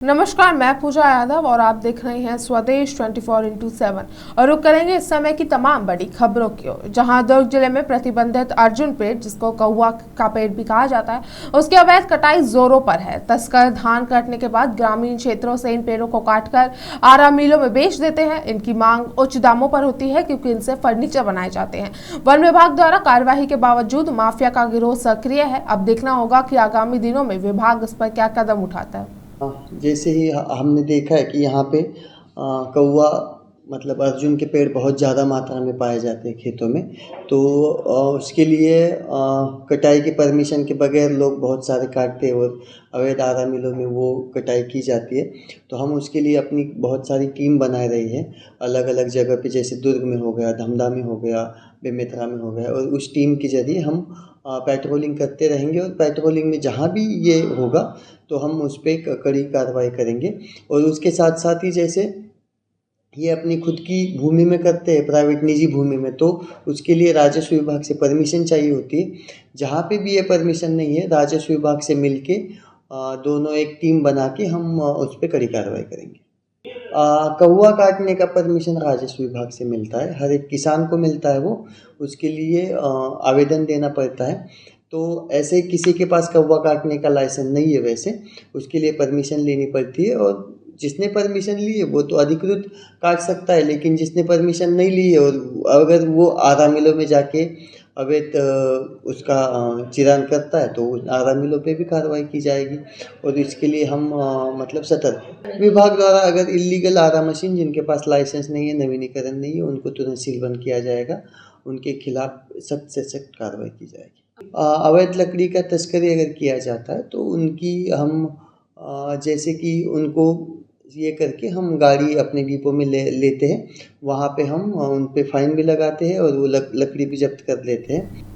नमस्कार, मैं पूजा यादव और आप देख रहे हैं स्वदेश 24x7 और रुक करेंगे इस समय की तमाम बड़ी खबरों की ओर। जहां दुर्ग जिले में प्रतिबंधित अर्जुन पेड़, जिसको कौवा का पेड़ भी कहा जाता है, उसकी अवैध कटाई जोरों पर है। तस्कर धान काटने के बाद ग्रामीण क्षेत्रों से इन पेड़ों को काटकर आरा मिलों में बेच देते हैं। इनकी मांग उच्च दामों पर होती है क्योंकि इनसे फर्नीचर बनाए जाते हैं। वन विभाग द्वारा कार्यवाही के बावजूद माफिया का गिरोह सक्रिय है। अब देखना होगा कि आगामी दिनों में विभाग इस पर क्या कदम उठाता है। जैसे ही हमने देखा है कि यहाँ पे कौवा मतलब अर्जुन के पेड़ बहुत ज़्यादा मात्रा में पाए जाते हैं खेतों में, तो उसके लिए कटाई की परमिशन के बगैर लोग बहुत सारे काटते हैं और अवैध आरा मिलों में वो कटाई की जाती है। तो हम उसके लिए अपनी बहुत सारी टीम बनाए रही है अलग अलग जगह पे, जैसे दुर्ग में हो गया, धमधा में हो गया, बेमेतरा में हो गया, और उस टीम के ज़रिए हम पेट्रोलिंग करते रहेंगे और पेट्रोलिंग में जहाँ भी ये होगा तो हम उस पर कड़ी कार्रवाई करेंगे। और उसके साथ साथ ही जैसे ये अपनी खुद की भूमि में करते हैं, प्राइवेट निजी भूमि में, तो उसके लिए राजस्व विभाग से परमिशन चाहिए होती है। जहाँ पे भी ये परमिशन नहीं है, राजस्व विभाग से मिलके दोनों एक टीम बना के हम उस पर कड़ी कार्रवाई करेंगे। कौवा काटने का परमिशन राजस्व विभाग से मिलता है, हर एक किसान को मिलता है वो, उसके लिए आवेदन देना पड़ता है। तो ऐसे किसी के पास कौवा काटने का लाइसेंस नहीं है, वैसे उसके लिए परमिशन लेनी पड़ती है। और जिसने परमिशन ली है वो तो अधिकृत काट सकता है, लेकिन जिसने परमिशन नहीं ली है और अगर वो आरा मिलों में जाके अवैध उसका चिरान करता है तो आरा मिलों पे भी कार्रवाई की जाएगी। और इसके लिए हम मतलब सतर्क विभाग द्वारा अगर इलीगल आरा मशीन जिनके पास लाइसेंस नहीं है, नवीनीकरण नहीं है, उनको तुरंत सीलबंद किया जाएगा, उनके खिलाफ सख्त से सख्त कार्रवाई की जाएगी। अवैध लकड़ी का तस्करी अगर किया जाता है तो उनकी हम जैसे कि उनको ये करके हम गाड़ी अपने डिपो में लेते हैं, वहाँ पे हम उन पे फाइन भी लगाते हैं और वो लकड़ी भी जब्त कर लेते हैं।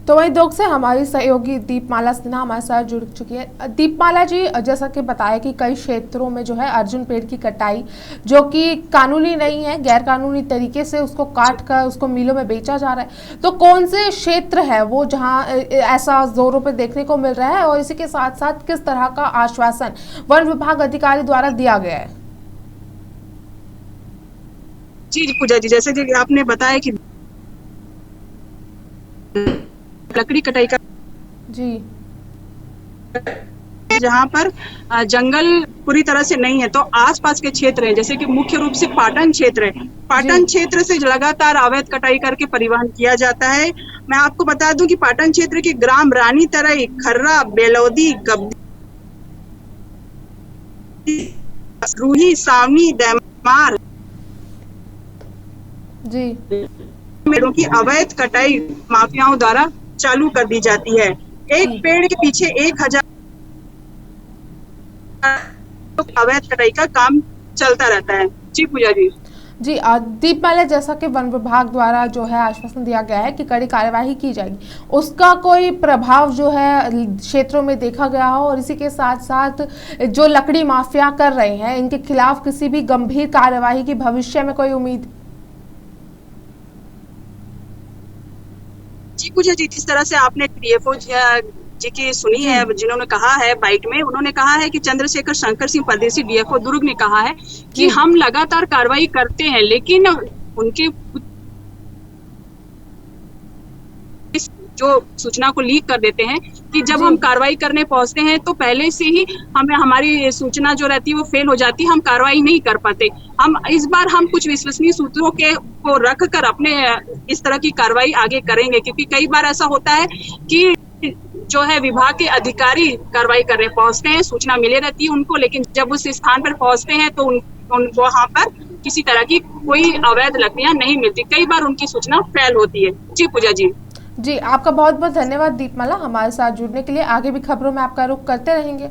तो वहीं दुर्ग से हमारी सहयोगी दीपमाला सिन्हा हमारे साथ जुड़ चुकी है। दीपमाला जी, जैसा कि बताया कि कई क्षेत्रों में जो है अर्जुन पेड़ की कटाई जो कि कानूनी नहीं है, गैर कानूनी तरीके से उसको काट कर उसको मिलों में बेचा जा रहा है, तो कौन से क्षेत्र है वो जहां ऐसा जोरों पे देखने को मिल रहा है, और इसी के साथ साथ किस तरह का आश्वासन वन विभाग अधिकारी द्वारा दिया गया है? जी पूजा जी, जैसे कि आपने बताया कि लकड़ी कटाई का जी, जहाँ पर जंगल पूरी तरह से नहीं है, तो आसपास के क्षेत्र हैं, जैसे कि मुख्य रूप से पाटन क्षेत्र है। पाटन क्षेत्र से लगातार अवैध कटाई करके परिवहन किया जाता है। मैं आपको बता दूं कि पाटन क्षेत्र के ग्राम रानी तरई, खर्रा, बेलौदी, गब्दी, रूही, सावनी, दैमार जी, पेड़ों की अवैध कटाई माफियाओं द्वारा चालू कर दी जाती है। एक पेड़ के पीछे 1000 अवैध कटाई का काम चलता रहता है। जी पूजा जी। जी, दीपमाला, जैसा कि वन विभाग द्वारा जो है आश्वासन दिया गया है कि कड़ी कार्यवाही की जाएगी, उसका कोई प्रभाव जो है क्षेत्रों में देखा गया हो, और इसी के साथ साथ जो लकड़ी माफिया कर रहे हैं इनके खिलाफ किसी भी गंभीर कार्यवाही की भविष्य में कोई उम्मीद? जी पूजा जी, जिस तरह से आपने डीएफओ जी की सुनी है, जिन्होंने कहा है बाइट में, उन्होंने कहा है कि चंद्रशेखर शंकर सिंह परदेसी डीएफओ दुर्ग ने कहा है कि हम लगातार कार्रवाई करते हैं, लेकिन उनके जो सूचना को लीक कर देते हैं कि जब हम कार्रवाई करने पहुंचते हैं तो पहले से ही हमें हमारी सूचना जो रहती है वो फेल हो जाती है, हम कार्रवाई नहीं कर पाते। हम इस बार हम कुछ विश्वसनीय सूत्रों को रख कर अपने इस तरह की कार्रवाई आगे करेंगे, क्योंकि कई बार ऐसा होता है कि जो है विभाग के अधिकारी कार्रवाई करने पहुंचते हैं, सूचना मिले रहती है उनको, लेकिन जब उस स्थान पर पहुंचते हैं तो उनको वहां पर किसी तरह की कोई अवैध लकड़ियां नहीं मिलती। कई बार उनकी सूचना फेल होती है। जी पूजा जी। जी, आपका बहुत बहुत धन्यवाद दीपमाला, हमारे साथ जुड़ने के लिए। आगे भी खबरों में आपका रुख करते रहेंगे।